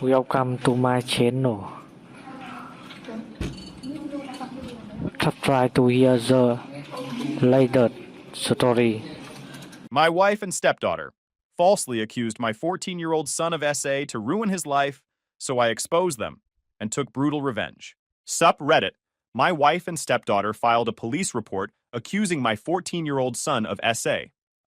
Welcome to my channel. Try to hear the latest story. My wife and stepdaughter falsely accused my 14-year-old son of SA to ruin his life, so I exposed them and took brutal revenge. Sup Reddit, my wife and stepdaughter filed a police report accusing my 14-year-old son of SA.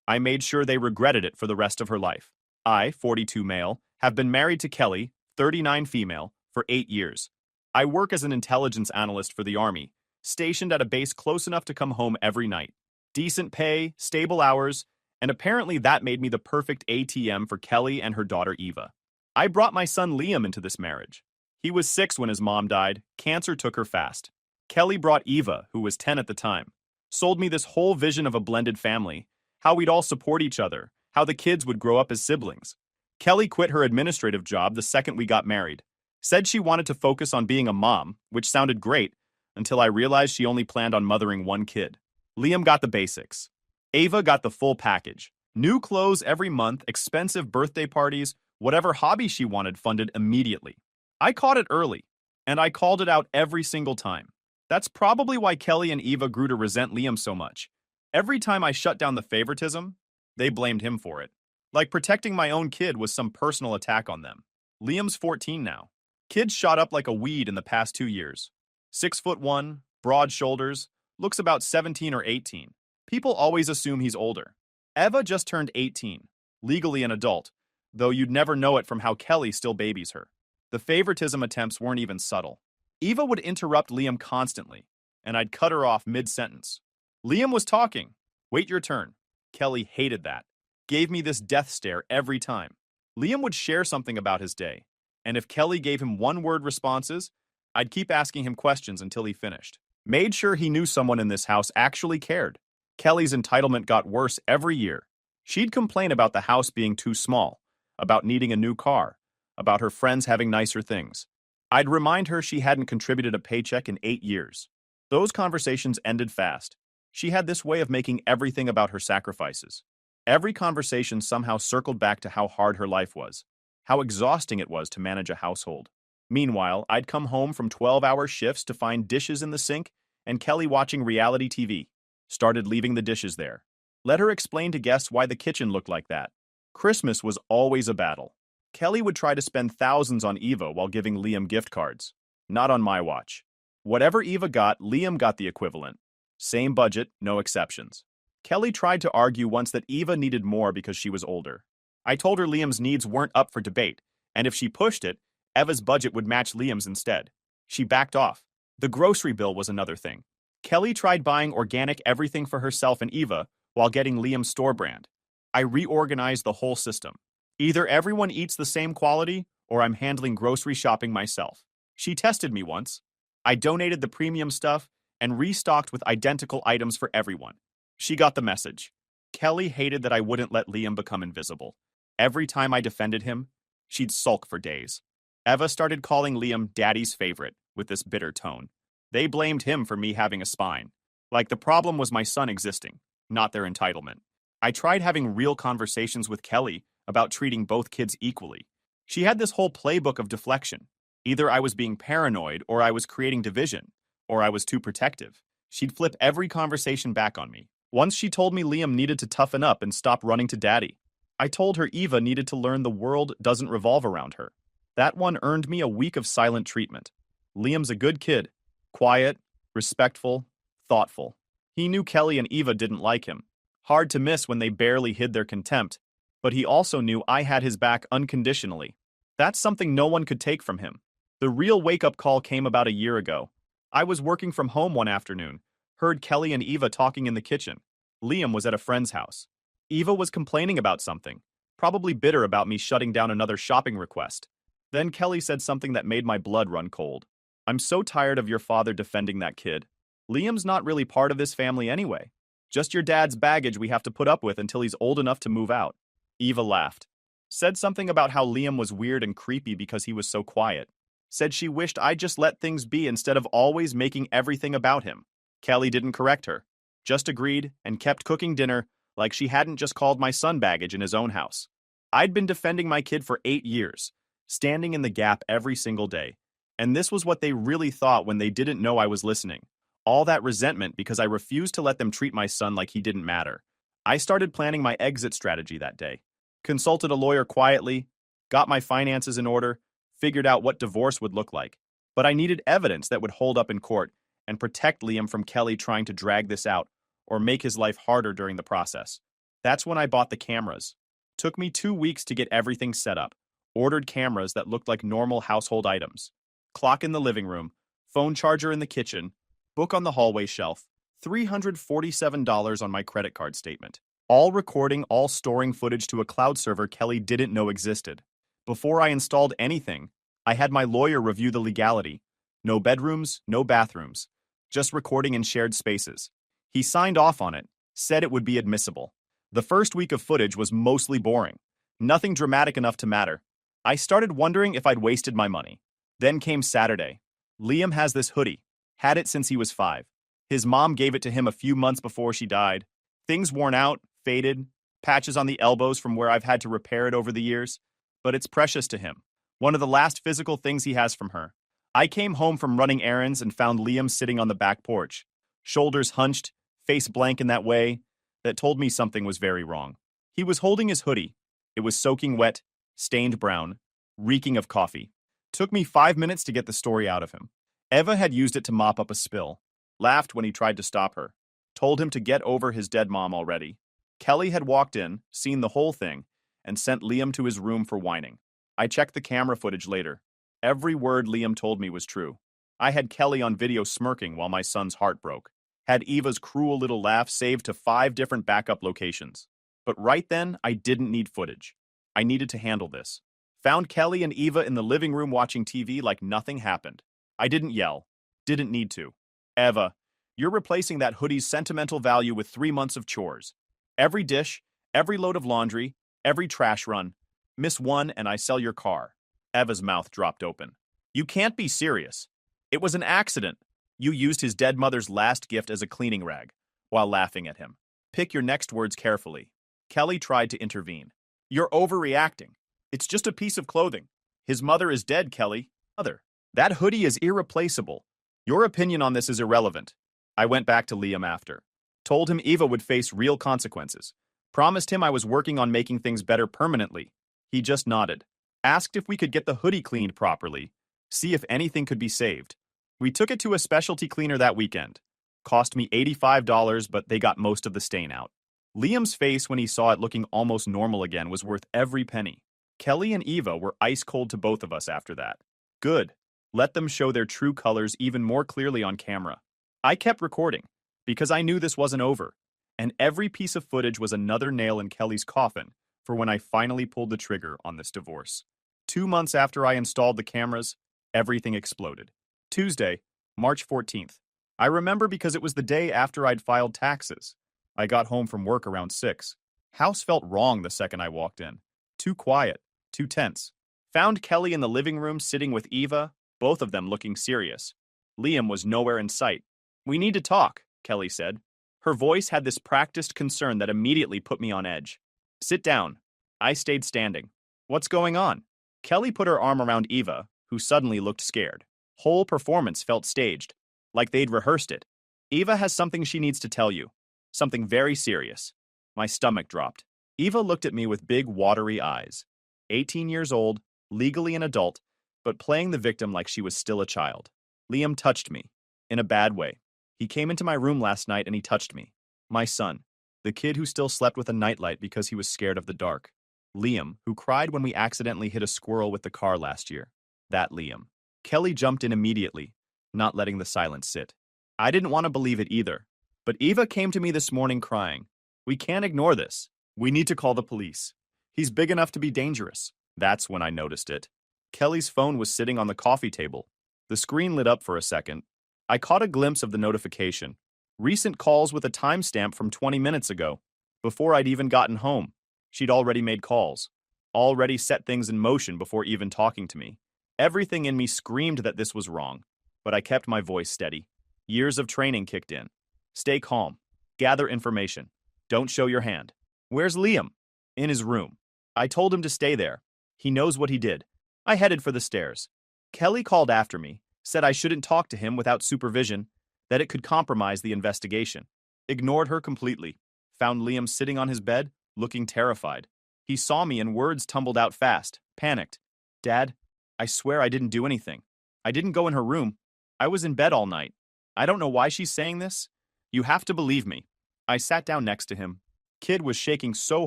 I made sure they regretted it for the rest of her life. I, 42 male, have been married to Kelly, 39 female, for 8 years. I work as an intelligence analyst for the Army, stationed at a base close enough to come home every night. Decent pay, stable hours, and apparently that made me the perfect ATM for Kelly and her daughter Eva. I brought my son Liam into this marriage. He was 6 when his mom died. Cancer took her fast. Kelly brought Eva, who was 10 at the time. Sold me this whole vision of a blended family, how we'd all support each other, how the kids would grow up as siblings. Kelly quit her administrative job the second we got married. Said she wanted to focus on being a mom, which sounded great, until I realized she only planned on mothering one kid. Liam got the basics. Ava got the full package. New clothes every month, expensive birthday parties, whatever hobby she wanted funded immediately. I caught it early, and I called it out every single time. That's probably why Kelly and Eva grew to resent Liam so much. Every time I shut down the favoritism, they blamed him for it. Like protecting my own kid was some personal attack on them. Liam's 14 now. Kid shot up like a weed in the past 2 years. 6'1", broad shoulders, looks about 17 or 18. People always assume he's older. Eva just turned 18, legally an adult, though you'd never know it from how Kelly still babies her. The favoritism attempts weren't even subtle. Eva would interrupt Liam constantly, and I'd cut her off mid-sentence. Liam was talking. Wait your turn. Kelly hated that. Gave me this death stare every time. Liam would share something about his day, and if Kelly gave him one-word responses, I'd keep asking him questions until he finished. Made sure he knew someone in this house actually cared. Kelly's entitlement got worse every year. She'd complain about the house being too small, about needing a new car, about her friends having nicer things. I'd remind her she hadn't contributed a paycheck in 8 years. Those conversations ended fast. She had this way of making everything about her sacrifices. Every conversation somehow circled back to how hard her life was, how exhausting it was to manage a household. Meanwhile, I'd come home from 12-hour shifts to find dishes in the sink and Kelly watching reality TV. Started leaving the dishes there. Let her explain to guests why the kitchen looked like that. Christmas was always a battle. Kelly would try to spend thousands on Eva while giving Liam gift cards. Not on my watch. Whatever Eva got, Liam got the equivalent. Same budget, no exceptions. Kelly tried to argue once that Eva needed more because she was older. I told her Liam's needs weren't up for debate, and if she pushed it, Eva's budget would match Liam's instead. She backed off. The grocery bill was another thing. Kelly tried buying organic everything for herself and Eva while getting Liam's store brand. I reorganized the whole system. Either everyone eats the same quality, or I'm handling grocery shopping myself. She tested me once. I donated the premium stuff and restocked with identical items for everyone. She got the message. Kelly hated that I wouldn't let Liam become invisible. Every time I defended him, she'd sulk for days. Eva started calling Liam Daddy's favorite with this bitter tone. They blamed him for me having a spine. Like the problem was my son existing, not their entitlement. I tried having real conversations with Kelly about treating both kids equally. She had this whole playbook of deflection. Either I was being paranoid, or I was creating division, or I was too protective. She'd flip every conversation back on me. Once she told me Liam needed to toughen up and stop running to daddy. I told her Eva needed to learn the world doesn't revolve around her. That one earned me a week of silent treatment. Liam's a good kid. Quiet, respectful, thoughtful. He knew Kelly and Eva didn't like him. Hard to miss when they barely hid their contempt. But he also knew I had his back unconditionally. That's something no one could take from him. The real wake-up call came about a year ago. I was working from home one afternoon, heard Kelly and Eva talking in the kitchen. Liam was at a friend's house. Eva was complaining about something, probably bitter about me shutting down another shopping request. Then Kelly said something that made my blood run cold. I'm so tired of your father defending that kid. Liam's not really part of this family anyway. Just your dad's baggage we have to put up with until he's old enough to move out. Eva laughed. Said something about how Liam was weird and creepy because he was so quiet. Said she wished I'd just let things be instead of always making everything about him. Kelly didn't correct her. Just agreed and kept cooking dinner like she hadn't just called my son baggage in his own house. I'd been defending my kid for 8 years. standing in the gap every single day. And this was what they really thought when they didn't know I was listening. All that resentment because I refused to let them treat my son like he didn't matter. I started planning my exit strategy that day. Consulted a lawyer quietly, got my finances in order, figured out what divorce would look like. But I needed evidence that would hold up in court and protect Liam from Kelly trying to drag this out or make his life harder during the process. That's when I bought the cameras. Took me 2 weeks to get everything set up. Ordered cameras that looked like normal household items. Clock in the living room, phone charger in the kitchen, book on the hallway shelf, $347 on my credit card statement. All recording, all storing footage to a cloud server Kelly didn't know existed. Before I installed anything, I had my lawyer review the legality. No bedrooms, no bathrooms. Just recording in shared spaces. He signed off on it, said it would be admissible. The first week of footage was mostly boring. Nothing dramatic enough to matter. I started wondering if I'd wasted my money. Then came Saturday. Liam has this hoodie. Had it since he was 5. His mom gave it to him a few months before she died. Things worn out, faded, patches on the elbows from where I've had to repair it over the years. But it's precious to him. One of the last physical things he has from her. I came home from running errands and found Liam sitting on the back porch. Shoulders hunched, face blank in that way that told me something was very wrong. He was holding his hoodie. It was soaking wet, stained brown, reeking of coffee. Took me 5 minutes to get the story out of him. Eva had used it to mop up a spill. Laughed when he tried to stop her. Told him to get over his dead mom already. Kelly had walked in, seen the whole thing, and sent Liam to his room for whining. I checked the camera footage later. Every word Liam told me was true. I had Kelly on video smirking while my son's heart broke. Had Eva's cruel little laugh saved to 5 different backup locations. But right then, I didn't need footage. I needed to handle this. Found Kelly and Eva in the living room watching TV like nothing happened. I didn't yell. Didn't need to. Eva, you're replacing that hoodie's sentimental value with 3 months of chores. Every dish, every load of laundry, every trash run. Miss one and I sell your car. Eva's mouth dropped open. You can't be serious. It was an accident. You used his dead mother's last gift as a cleaning rag, while laughing at him. Pick your next words carefully. Kelly tried to intervene. You're overreacting. It's just a piece of clothing. His mother is dead, Kelly. Mother. That hoodie is irreplaceable. Your opinion on this is irrelevant. I went back to Liam after. Told him Eva would face real consequences. Promised him I was working on making things better permanently. He just nodded. Asked if we could get the hoodie cleaned properly. See if anything could be saved. We took it to a specialty cleaner that weekend. Cost me $85, but they got most of the stain out. Liam's face when he saw it looking almost normal again was worth every penny. Kelly and Eva were ice cold to both of us after that. Good. Let them show their true colors even more clearly on camera. I kept recording, because I knew this wasn't over, and every piece of footage was another nail in Kelly's coffin for when I finally pulled the trigger on this divorce. 2 months after I installed the cameras, everything exploded. Tuesday, March 14th. I remember because it was the day after I'd filed taxes. I got home from work around 6. House felt wrong the second I walked in. Too quiet, too tense. Found Kelly in the living room sitting with Eva, both of them looking serious. Liam was nowhere in sight. We need to talk, Kelly said. Her voice had this practiced concern that immediately put me on edge. Sit down. I stayed standing. What's going on? Kelly put her arm around Eva, who suddenly looked scared. Whole performance felt staged, like they'd rehearsed it. Eva has something she needs to tell you. Something very serious. My stomach dropped. Eva looked at me with big, watery eyes. 18 years old, legally an adult, but playing the victim like she was still a child. Liam touched me. In a bad way. He came into my room last night and he touched me. My son. The kid who still slept with a nightlight because he was scared of the dark. Liam, who cried when we accidentally hit a squirrel with the car last year. That Liam. Kelly jumped in immediately, not letting the silence sit. I didn't want to believe it either. But Eva came to me this morning crying. We can't ignore this. We need to call the police. He's big enough to be dangerous. That's when I noticed it. Kelly's phone was sitting on the coffee table. The screen lit up for a second. I caught a glimpse of the notification. Recent calls with a timestamp from 20 minutes ago. Before I'd even gotten home. She'd already made calls. Already set things in motion before even talking to me. Everything in me screamed that this was wrong. But I kept my voice steady. Years of training kicked in. Stay calm. Gather information. Don't show your hand. Where's Liam? In his room. I told him to stay there. He knows what he did. I headed for the stairs. Kelly called after me, said I shouldn't talk to him without supervision, that it could compromise the investigation. Ignored her completely. Found Liam sitting on his bed, looking terrified. He saw me and words tumbled out fast, panicked. Dad, I swear I didn't do anything. I didn't go in her room. I was in bed all night. I don't know why she's saying this. You have to believe me. I sat down next to him. Kid was shaking so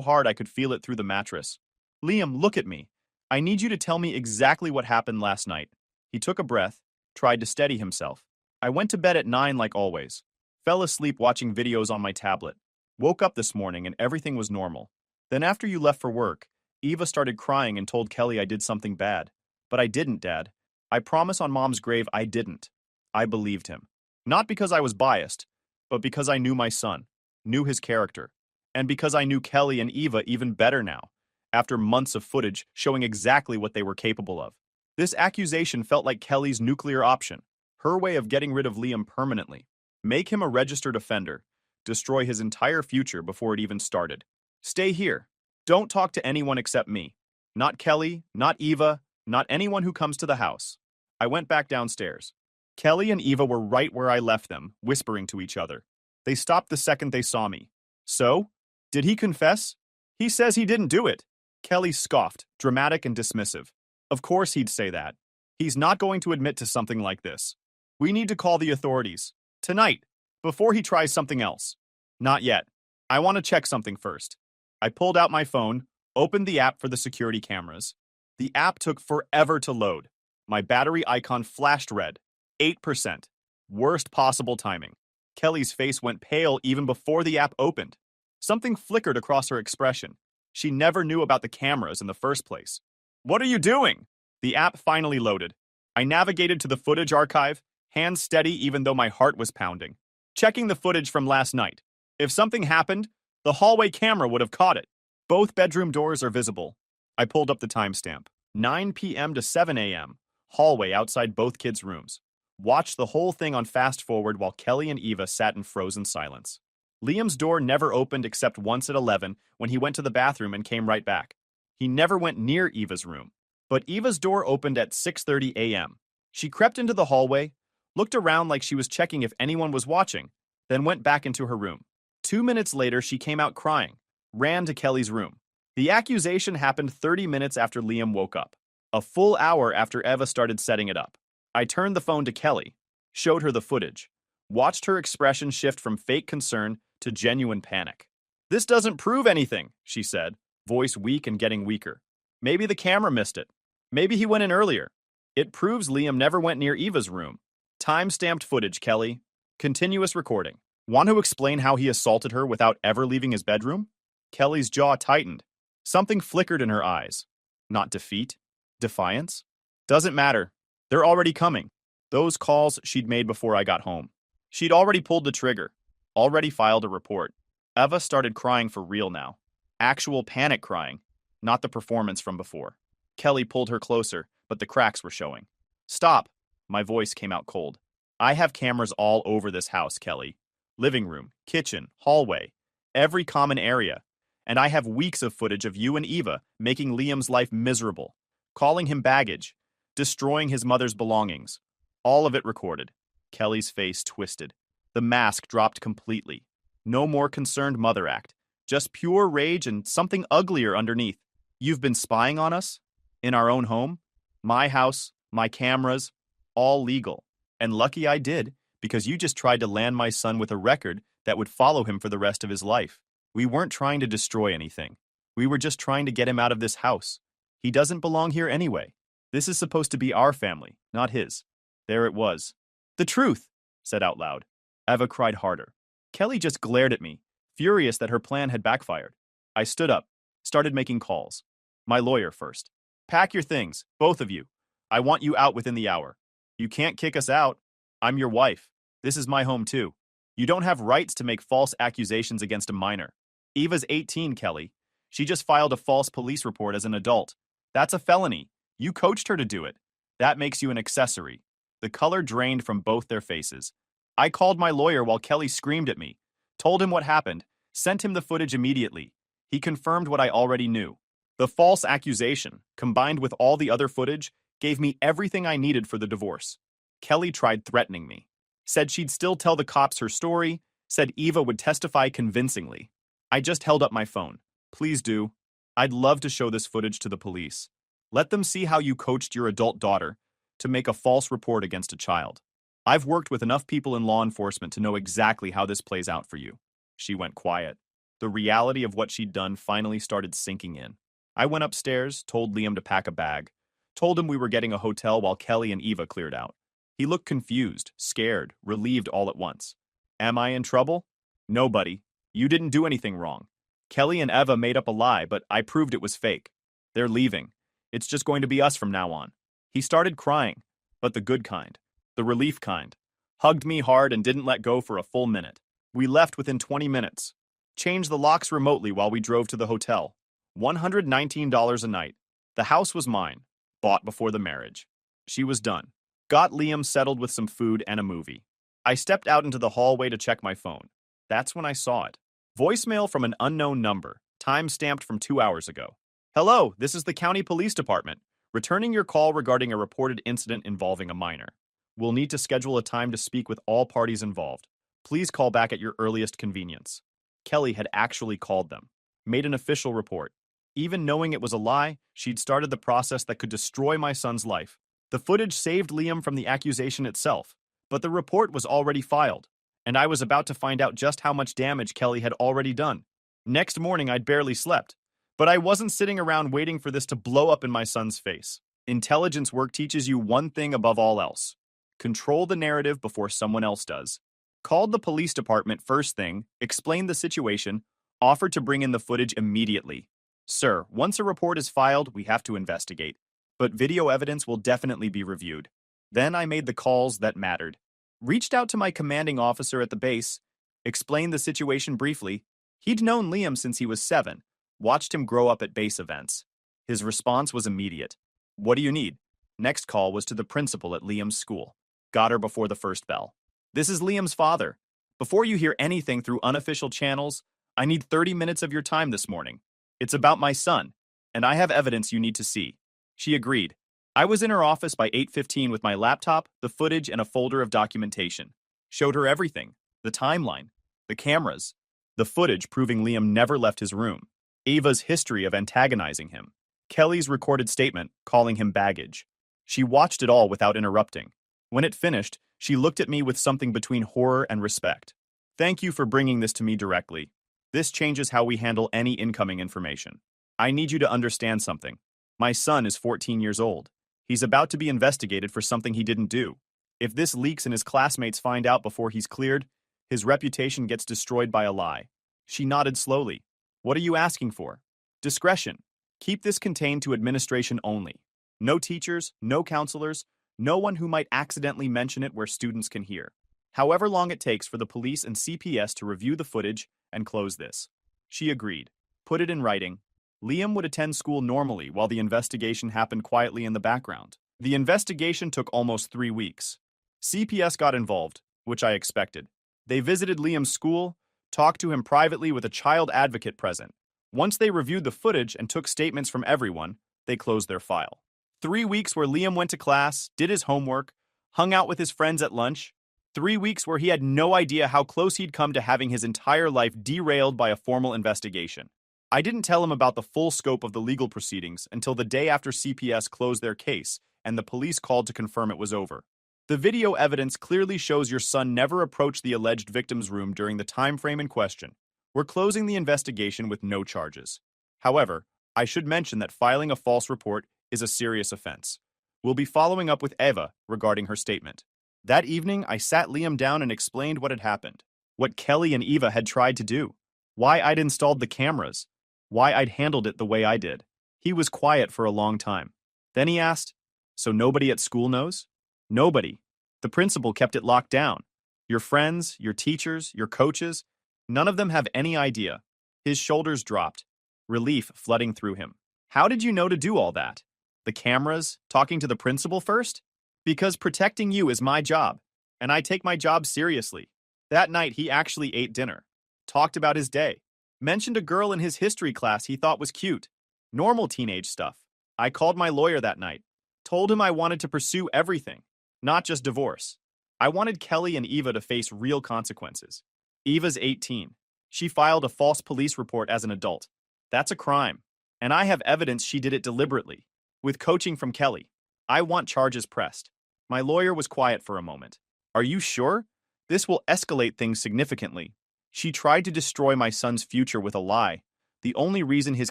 hard I could feel it through the mattress. Liam, look at me. I need you to tell me exactly what happened last night. He took a breath, tried to steady himself. I went to bed at 9 like always. Fell asleep watching videos on my tablet. Woke up this morning and everything was normal. Then after you left for work, Eva started crying and told Kelly I did something bad. But I didn't, Dad. I promise on Mom's grave I didn't. I believed him. Not because I was biased, but because I knew my son, knew his character, and because I knew Kelly and Eva even better now, after months of footage showing exactly what they were capable of. This accusation felt like Kelly's nuclear option, her way of getting rid of Liam permanently. Make him a registered offender, destroy his entire future before it even started. Stay here. Don't talk to anyone except me. Not Kelly, not Eva, not anyone who comes to the house. I went back downstairs. Kelly and Eva were right where I left them, whispering to each other. They stopped the second they saw me. So? Did he confess? He says he didn't do it. Kelly scoffed, dramatic and dismissive. Of course he'd say that. He's not going to admit to something like this. We need to call the authorities. Tonight, before he tries something else. Not yet. I want to check something first. I pulled out my phone, opened the app for the security cameras. The app took forever to load. My battery icon flashed red. 8%. Worst possible timing. Kelly's face went pale even before the app opened. Something flickered across her expression. She never knew about the cameras in the first place. What are you doing? The app finally loaded. I navigated to the footage archive, hands steady even though my heart was pounding. Checking the footage from last night. If something happened, the hallway camera would have caught it. Both bedroom doors are visible. I pulled up the timestamp. 9 p.m. to 7 a.m. Hallway outside both kids' rooms. Watched the whole thing on fast forward while Kelly and Eva sat in frozen silence. Liam's door never opened except once at 11 when he went to the bathroom and came right back. He never went near Eva's room. But Eva's door opened at 6:30 a.m. She crept into the hallway, looked around like she was checking if anyone was watching, then went back into her room. 2 minutes later, she came out crying, ran to Kelly's room. The accusation happened 30 minutes after Liam woke up, a full hour after Eva started setting it up. I turned the phone to Kelly, showed her the footage, watched her expression shift from fake concern to genuine panic. This doesn't prove anything, she said, voice weak and getting weaker. Maybe the camera missed it. Maybe he went in earlier. It proves Liam never went near Eva's room. Time-stamped footage, Kelly. Continuous recording. Want to explain how he assaulted her without ever leaving his bedroom? Kelly's jaw tightened. Something flickered in her eyes. Not defeat? Defiance? Doesn't matter. They're already coming. Those calls she'd made before I got home. She'd already pulled the trigger. Already filed a report. Eva started crying for real now. Actual panic crying. Not the performance from before. Kelly pulled her closer, but the cracks were showing. Stop. My voice came out cold. I have cameras all over this house, Kelly. Living room, kitchen, hallway, every common area. And I have weeks of footage of you and Eva making Liam's life miserable, calling him baggage, destroying his mother's belongings. All of it recorded. Kelly's face twisted. The mask dropped completely. No more concerned mother act. Just pure rage and something uglier underneath. You've been spying on us? In our own home? My house, my cameras, all legal. And lucky I did, because you just tried to land my son with a record that would follow him for the rest of his life. We weren't trying to destroy anything. We were just trying to get him out of this house. He doesn't belong here anyway. This is supposed to be our family, not his. There it was. The truth, said out loud. Eva cried harder. Kelly just glared at me, furious that her plan had backfired. I stood up, started making calls. My lawyer first. Pack your things, both of you. I want you out within the hour. You can't kick us out. I'm your wife. This is my home too. You don't have rights to make false accusations against a minor. Eva's 18, Kelly. She just filed a false police report as an adult. That's a felony. You coached her to do it. That makes you an accessory. The color drained from both their faces. I called my lawyer while Kelly screamed at me, told him what happened, sent him the footage immediately. He confirmed what I already knew. The false accusation, combined with all the other footage, gave me everything I needed for the divorce. Kelly tried threatening me, said she'd still tell the cops her story, said Eva would testify convincingly. I just held up my phone. Please do. I'd love to show this footage to the police. Let them see how you coached your adult daughter to make a false report against a child. I've worked with enough people in law enforcement to know exactly how this plays out for you. She went quiet. The reality of what she'd done finally started sinking in. I went upstairs, told Liam to pack a bag, told him we were getting a hotel while Kelly and Eva cleared out. He looked confused, scared, relieved all at once. Am I in trouble? No, buddy. You didn't do anything wrong. Kelly and Eva made up a lie, but I proved it was fake. They're leaving. It's just going to be us from now on. He started crying, but the good kind, the relief kind. Hugged me hard and didn't let go for a full minute. We left within 20 minutes. Changed the locks remotely while we drove to the hotel. $119 a night. The house was mine. Bought before the marriage. She was done. Got Liam settled with some food and a movie. I stepped out into the hallway to check my phone. That's when I saw it. Voicemail from an unknown number, time-stamped from 2 hours ago. Hello, this is the county police department. Returning your call regarding a reported incident involving a minor. We'll need to schedule a time to speak with all parties involved. Please call back at your earliest convenience. Kelly had actually called them. Made an official report. Even knowing it was a lie, she'd started the process that could destroy my son's life. The footage saved Liam from the accusation itself, but the report was already filed, and I was about to find out just how much damage Kelly had already done. Next morning, I'd barely slept, but I wasn't sitting around waiting for this to blow up in my son's face. Intelligence work teaches you one thing above all else. Control the narrative before someone else does. Called the police department first thing, explained the situation, offered to bring in the footage immediately. Sir, once a report is filed, we have to investigate. But video evidence will definitely be reviewed. Then I made the calls that mattered. Reached out to my commanding officer at the base, explained the situation briefly. He'd known Liam since he was 7, watched him grow up at base events. His response was immediate. What do you need? Next call was to the principal at Liam's school. Got her before the first bell. This is Liam's father. Before you hear anything through unofficial channels, I need 30 minutes of your time this morning. It's about my son, and I have evidence you need to see. She agreed. I was in her office by 8:15 with my laptop, the footage, and a folder of documentation. Showed her everything. The timeline. The cameras. The footage proving Liam never left his room. Ava's history of antagonizing him. Kelly's recorded statement calling him baggage. She watched it all without interrupting. When it finished, she looked at me with something between horror and respect. Thank you for bringing this to me directly. This changes how we handle any incoming information. I need you to understand something. My son is 14 years old. He's about to be investigated for something he didn't do. If this leaks and his classmates find out before he's cleared, his reputation gets destroyed by a lie. She nodded slowly. What are you asking for? Discretion. Keep this contained to administration only. No teachers, no counselors, no one who might accidentally mention it where students can hear. However long it takes for the police and CPS to review the footage and close this. She agreed. Put it in writing. Liam would attend school normally while the investigation happened quietly in the background. The investigation took almost 3 weeks. CPS got involved, which I expected. They visited Liam's school, talked to him privately with a child advocate present. Once they reviewed the footage and took statements from everyone, they closed their file. 3 weeks where Liam went to class, did his homework, hung out with his friends at lunch. 3 weeks where he had no idea how close he'd come to having his entire life derailed by a formal investigation. I didn't tell him about the full scope of the legal proceedings until the day after CPS closed their case and the police called to confirm it was over. The video evidence clearly shows your son never approached the alleged victim's room during the time frame in question. We're closing the investigation with no charges. However, I should mention that filing a false report is a serious offense. We'll be following up with Eva regarding her statement. That evening, I sat Liam down and explained what had happened, what Kelly and Eva had tried to do, why I'd installed the cameras, why I'd handled it the way I did. He was quiet for a long time. Then he asked, "So nobody at school knows?" "Nobody. The principal kept it locked down. Your friends, your teachers, your coaches, none of them have any idea." His shoulders dropped, relief flooding through him. "How did you know to do all that? The cameras, talking to the principal first?" "Because protecting you is my job, and I take my job seriously." That night, he actually ate dinner, talked about his day, mentioned a girl in his history class he thought was cute. Normal teenage stuff. I called my lawyer that night, told him I wanted to pursue everything, not just divorce. I wanted Kelly and Eva to face real consequences. Eva's 18. She filed a false police report as an adult. That's a crime. And I have evidence she did it deliberately. With coaching from Kelly, I want charges pressed. My lawyer was quiet for a moment. Are you sure? This will escalate things significantly. She tried to destroy my son's future with a lie. The only reason his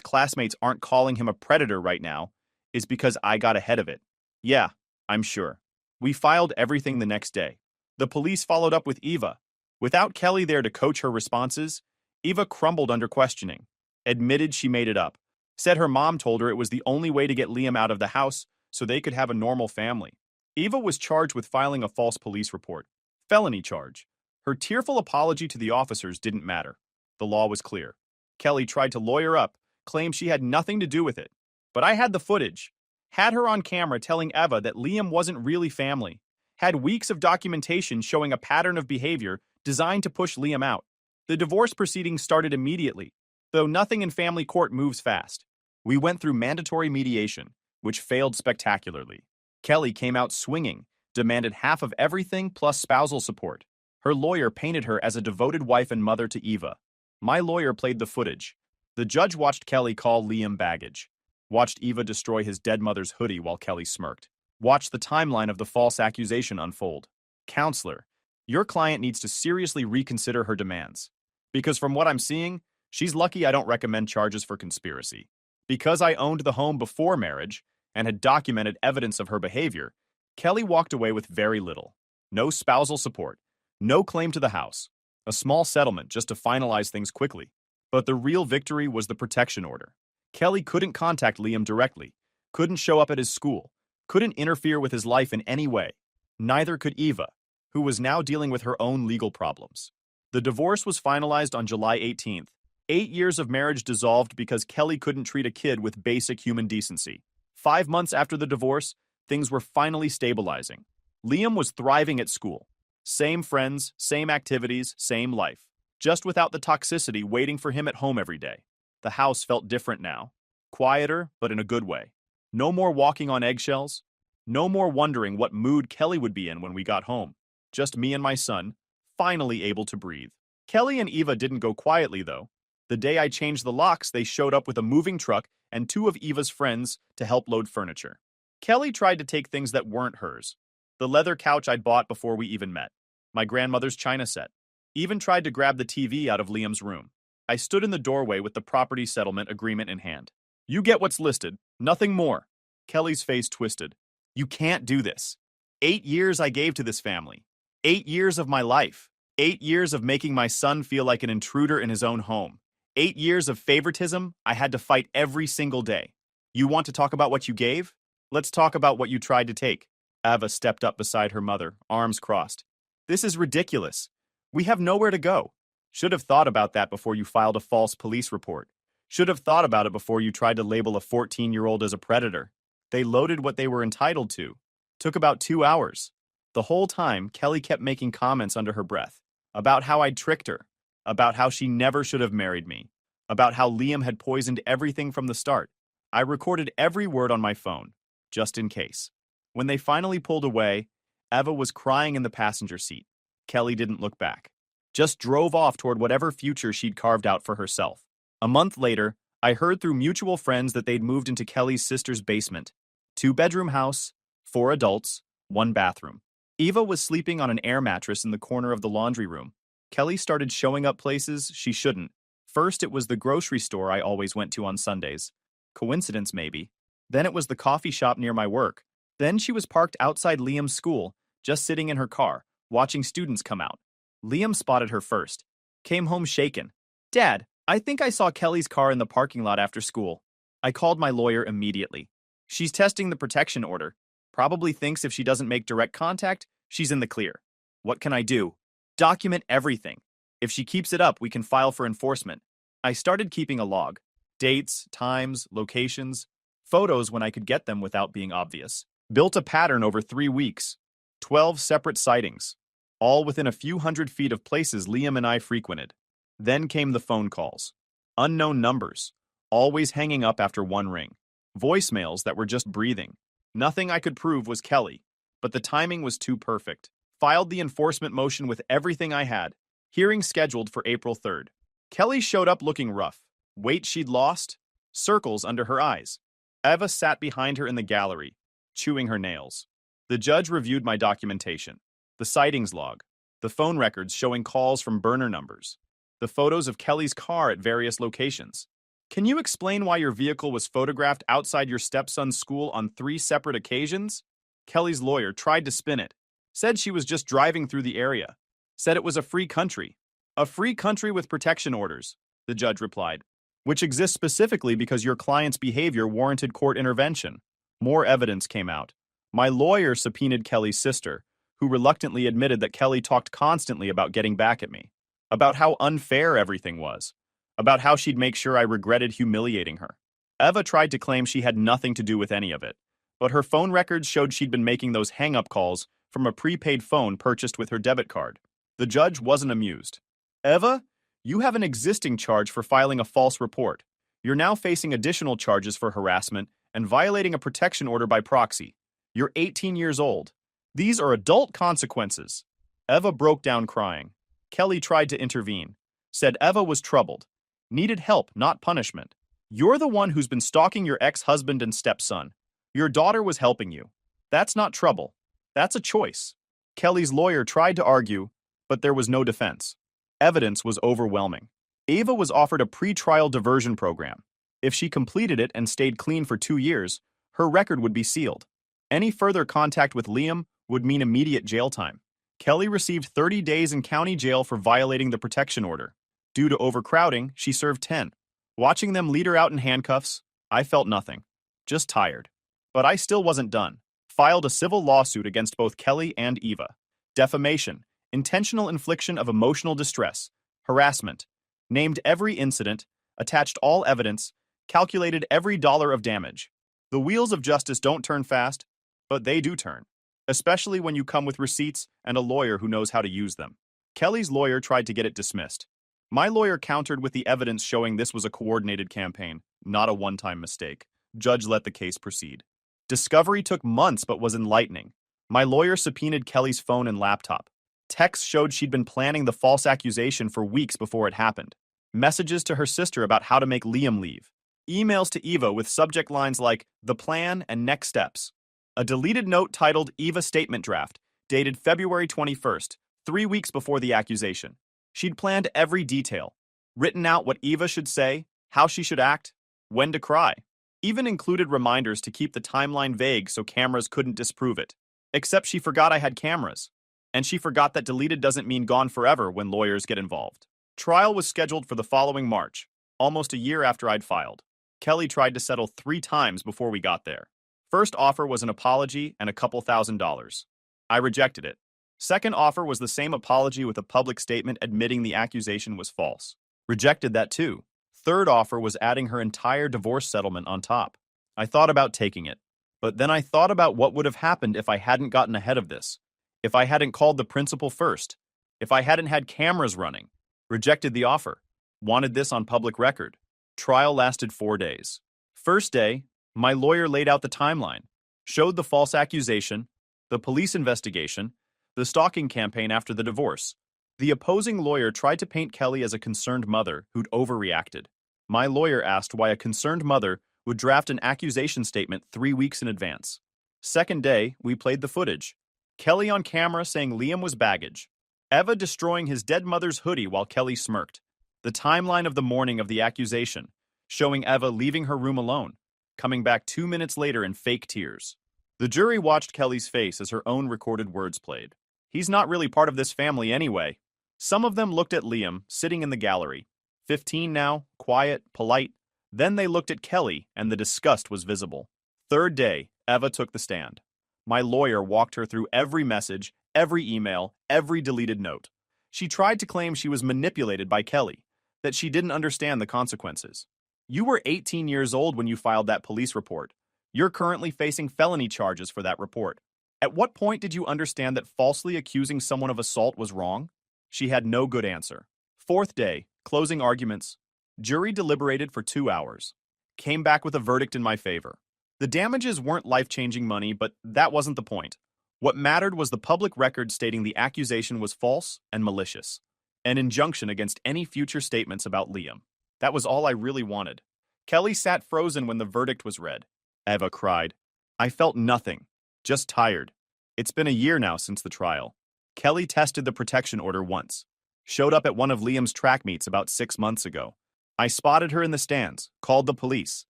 classmates aren't calling him a predator right now is because I got ahead of it. Yeah, I'm sure. We filed everything the next day. The police followed up with Eva. Without Kelly there to coach her responses, Eva crumbled under questioning, admitted she made it up, said her mom told her it was the only way to get Liam out of the house so they could have a normal family. Eva was charged with filing a false police report, felony charge. Her tearful apology to the officers didn't matter. The law was clear. Kelly tried to lawyer up, claimed she had nothing to do with it. But I had the footage, had her on camera telling Eva that Liam wasn't really family, had weeks of documentation showing a pattern of behavior designed to push Liam out. The divorce proceedings started immediately, though nothing in family court moves fast. We went through mandatory mediation, which failed spectacularly. Kelly came out swinging, demanded half of everything plus spousal support. Her lawyer painted her as a devoted wife and mother to Eva. My lawyer played the footage. The judge watched Kelly call Liam baggage, watched Eva destroy his dead mother's hoodie while Kelly smirked, watched the timeline of the false accusation unfold. Counselor, your client needs to seriously reconsider her demands. Because from what I'm seeing, she's lucky I don't recommend charges for conspiracy. Because I owned the home before marriage and had documented evidence of her behavior, Kelly walked away with very little. No spousal support, no claim to the house, a small settlement just to finalize things quickly. But the real victory was the protection order. Kelly couldn't contact Liam directly, couldn't show up at his school, couldn't interfere with his life in any way. Neither could Eva, who was now dealing with her own legal problems. The divorce was finalized on July 18th. 8 years of marriage dissolved because Kelly couldn't treat a kid with basic human decency. 5 months after the divorce, things were finally stabilizing. Liam was thriving at school. Same friends, same activities, same life. Just without the toxicity waiting for him at home every day. The house felt different now. Quieter, but in a good way. No more walking on eggshells. No more wondering what mood Kelly would be in when we got home. Just me and my son, finally able to breathe. Kelly and Eva didn't go quietly, though. The day I changed the locks, they showed up with a moving truck and 2 of Eva's friends to help load furniture. Kelly tried to take things that weren't hers. The leather couch I'd bought before we even met. My grandmother's china set. Even tried to grab the TV out of Liam's room. I stood in the doorway with the property settlement agreement in hand. You get what's listed, nothing more. Kelly's face twisted. You can't do this. 8 years I gave to this family. 8 years of my life. 8 years of making my son feel like an intruder in his own home. 8 years of favoritism I had to fight every single day. You want to talk about what you gave? Let's talk about what you tried to take. Ava stepped up beside her mother, arms crossed. This is ridiculous. We have nowhere to go. Should have thought about that before you filed a false police report. Should have thought about it before you tried to label a 14-year-old as a predator. They loaded what they were entitled to. Took about 2 hours. The whole time, Kelly kept making comments under her breath. About how I'd tricked her. About how she never should have married me. About how Liam had poisoned everything from the start. I recorded every word on my phone, just in case. When they finally pulled away, Eva was crying in the passenger seat. Kelly didn't look back. Just drove off toward whatever future she'd carved out for herself. A month later, I heard through mutual friends that they'd moved into Kelly's sister's basement. 2-bedroom house, 4 adults, 1 bathroom. Eva was sleeping on an air mattress in the corner of the laundry room. Kelly started showing up places she shouldn't. First, it was the grocery store I always went to on Sundays. Coincidence, maybe. Then it was the coffee shop near my work. Then she was parked outside Liam's school, just sitting in her car, watching students come out. Liam spotted her first. Came home shaken. Dad, I think I saw Kelly's car in the parking lot after school. I called my lawyer immediately. She's testing the protection order. Probably thinks if she doesn't make direct contact, she's in the clear. What can I do? Document everything. If she keeps it up, we can file for enforcement. I started keeping a log. Dates, times, locations, photos when I could get them without being obvious. Built a pattern over 3 weeks. 12 separate sightings. All within a few hundred feet of places Liam and I frequented. Then came the phone calls. Unknown numbers. always hanging up after one ring. Voicemails that were just breathing. Nothing I could prove was Kelly, but the timing was too perfect. Filed the enforcement motion with everything I had. Hearing scheduled for April 3rd. Kelly showed up looking rough. Weight she'd lost, circles under her eyes. Eva sat behind her in the gallery, chewing her nails. The judge reviewed my documentation, the sightings log, the phone records showing calls from burner numbers, the photos of Kelly's car at various locations. Can you explain why your vehicle was photographed outside your stepson's school on 3 separate occasions? Kelly's lawyer tried to spin it, said she was just driving through the area, said it was a free country. A free country with protection orders, the judge replied, which exists specifically because your client's behavior warranted court intervention. More evidence came out. My lawyer subpoenaed Kelly's sister, who reluctantly admitted that Kelly talked constantly about getting back at me, about how unfair everything was, about how she'd make sure I regretted humiliating her. Eva tried to claim she had nothing to do with any of it, but her phone records showed she'd been making those hang-up calls from a prepaid phone purchased with her debit card. The judge wasn't amused. Eva, you have an existing charge for filing a false report. You're now facing additional charges for harassment and violating a protection order by proxy. You're 18 years old. These are adult consequences. Eva broke down crying. Kelly tried to intervene, said Eva was troubled, needed help, not punishment. You're the one who's been stalking your ex-husband and stepson. Your daughter was helping you. That's not trouble. That's a choice. Kelly's lawyer tried to argue, but there was no defense. Evidence was overwhelming. Eva was offered a pre-trial diversion program. If she completed it and stayed clean for 2 years, her record would be sealed. Any further contact with Liam would mean immediate jail time. Kelly received 30 days in county jail for violating the protection order. Due to overcrowding, she served 10. Watching them lead her out in handcuffs, I felt nothing. Just tired. But I still wasn't done. Filed a civil lawsuit against both Kelly and Eva. Defamation, intentional infliction of emotional distress, harassment. Named every incident, attached all evidence, calculated every dollar of damage. The wheels of justice don't turn fast, but they do turn. Especially when you come with receipts and a lawyer who knows how to use them. Kelly's lawyer tried to get it dismissed. My lawyer countered with the evidence showing this was a coordinated campaign, not a one-time mistake. Judge let the case proceed. Discovery took months but was enlightening. My lawyer subpoenaed Kelly's phone and laptop. Texts showed she'd been planning the false accusation for weeks before it happened. Messages to her sister about how to make Liam leave. Emails to Eva with subject lines like, the plan and next steps. A deleted note titled Eva Statement Draft, dated February 21st, 3 weeks before the accusation. She'd planned every detail. Written out what Eva should say, how she should act, when to cry. Even included reminders to keep the timeline vague so cameras couldn't disprove it. Except she forgot I had cameras. And she forgot that deleted doesn't mean gone forever when lawyers get involved. Trial was scheduled for the following March, almost a year after I'd filed. Kelly tried to settle 3 times before we got there. First offer was an apology and a couple $1,000s. I rejected it. Second offer was the same apology with a public statement admitting the accusation was false. Rejected that too. Third offer was adding her entire divorce settlement on top. I thought about taking it. But then I thought about what would have happened if I hadn't gotten ahead of this. If I hadn't called the principal first. If I hadn't had cameras running. Rejected the offer. Wanted this on public record. Trial lasted 4 days. First day, my lawyer laid out the timeline, showed the false accusation, the police investigation, the stalking campaign after the divorce. The opposing lawyer tried to paint Kelly as a concerned mother who'd overreacted. My lawyer asked why a concerned mother would draft an accusation statement 3 weeks in advance. Second day, we played the footage. Kelly on camera saying Liam was baggage. Eva destroying his dead mother's hoodie while Kelly smirked. The timeline of the morning of the accusation, showing Eva leaving her room alone, coming back 2 minutes later in fake tears. The jury watched Kelly's face as her own recorded words played. He's not really part of this family anyway. Some of them looked at Liam, sitting in the gallery. 15 now, quiet, polite. Then they looked at Kelly, and the disgust was visible. Third day, Eva took the stand. My lawyer walked her through every message, every email, every deleted note. She tried to claim she was manipulated by Kelly, that she didn't understand the consequences. You were 18 years old when you filed that police report. You're currently facing felony charges for that report. At what point did you understand that falsely accusing someone of assault was wrong? She had no good answer. Fourth day, closing arguments. Jury deliberated for 2 hours. Came back with a verdict in my favor. The damages weren't life-changing money, but that wasn't the point. What mattered was the public record stating the accusation was false and malicious. An injunction against any future statements about Liam. That was all I really wanted. Kelly sat frozen when the verdict was read. Eva cried. I felt nothing. Just tired. It's been a year now since the trial. Kelly tested the protection order once. Showed up at one of Liam's track meets about 6 months ago. I spotted her in the stands, called the police.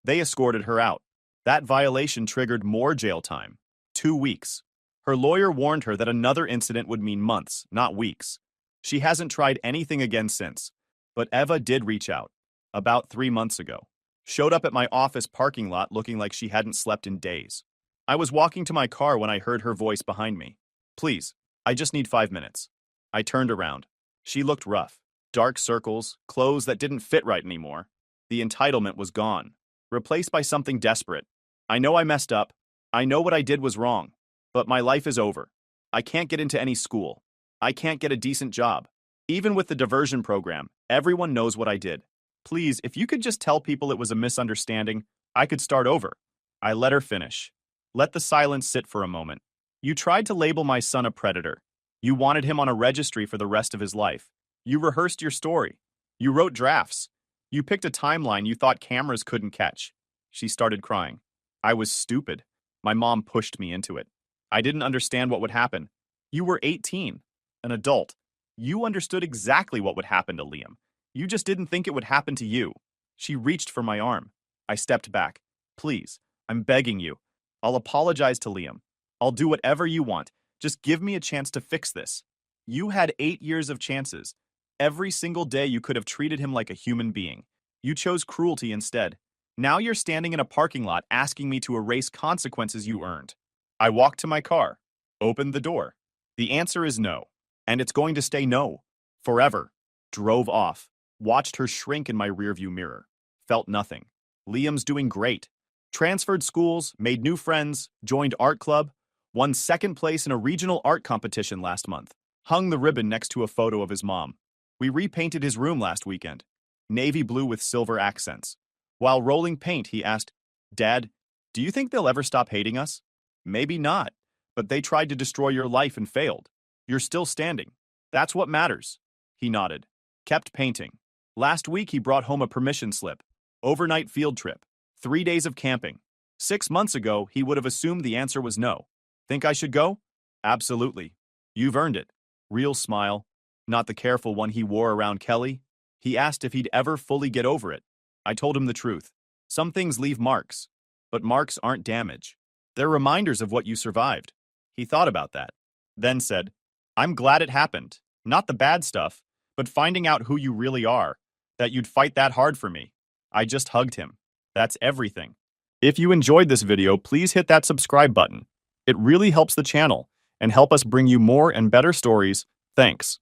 They escorted her out. That violation triggered more jail time. 2 weeks. Her lawyer warned her that another incident would mean months, not weeks. She hasn't tried anything again since. But Eva did reach out. About 3 months ago. Showed up at my office parking lot looking like she hadn't slept in days. I was walking to my car when I heard her voice behind me. Please, I just need 5 minutes. I turned around. She looked rough. Dark circles, clothes that didn't fit right anymore. The entitlement was gone. Replaced by something desperate. I know I messed up. I know what I did was wrong. But my life is over. I can't get into any school. I can't get a decent job. Even with the diversion program, everyone knows what I did. Please, if you could just tell people it was a misunderstanding, I could start over. I let her finish. Let the silence sit for a moment. You tried to label my son a predator. You wanted him on a registry for the rest of his life. You rehearsed your story. You wrote drafts. You picked a timeline you thought cameras couldn't catch. She started crying. I was stupid. My mom pushed me into it. I didn't understand what would happen. You were 18, an adult. You understood exactly what would happen to Liam. You just didn't think it would happen to you. She reached for my arm. I stepped back. Please, I'm begging you. I'll apologize to Liam. I'll do whatever you want. Just give me a chance to fix this. You had 8 years of chances. Every single day you could have treated him like a human being. You chose cruelty instead. Now you're standing in a parking lot asking me to erase consequences you earned. I walked to my car. Opened the door. The answer is no. And it's going to stay no. Forever. Drove off. Watched her shrink in my rearview mirror. Felt nothing. Liam's doing great. Transferred schools, made new friends, joined art club, won second place in a regional art competition last month. Hung the ribbon next to a photo of his mom. We repainted his room last weekend. Navy blue with silver accents. While rolling paint, he asked, Dad, do you think they'll ever stop hating us? Maybe not, but they tried to destroy your life and failed. You're still standing. That's what matters. He nodded. Kept painting. Last week he brought home a permission slip. Overnight field trip. 3 days of camping. 6 months ago, he would have assumed the answer was no. Think I should go? Absolutely. You've earned it. Real smile. Not the careful one he wore around Kelly. He asked if he'd ever fully get over it. I told him the truth. Some things leave marks. But marks aren't damage. They're reminders of what you survived. He thought about that. Then said, I'm glad it happened. Not the bad stuff, but finding out who you really are. That you'd fight that hard for me. I just hugged him. That's everything. If you enjoyed this video, please hit that subscribe button. It really helps the channel and help us bring you more and better stories. Thanks.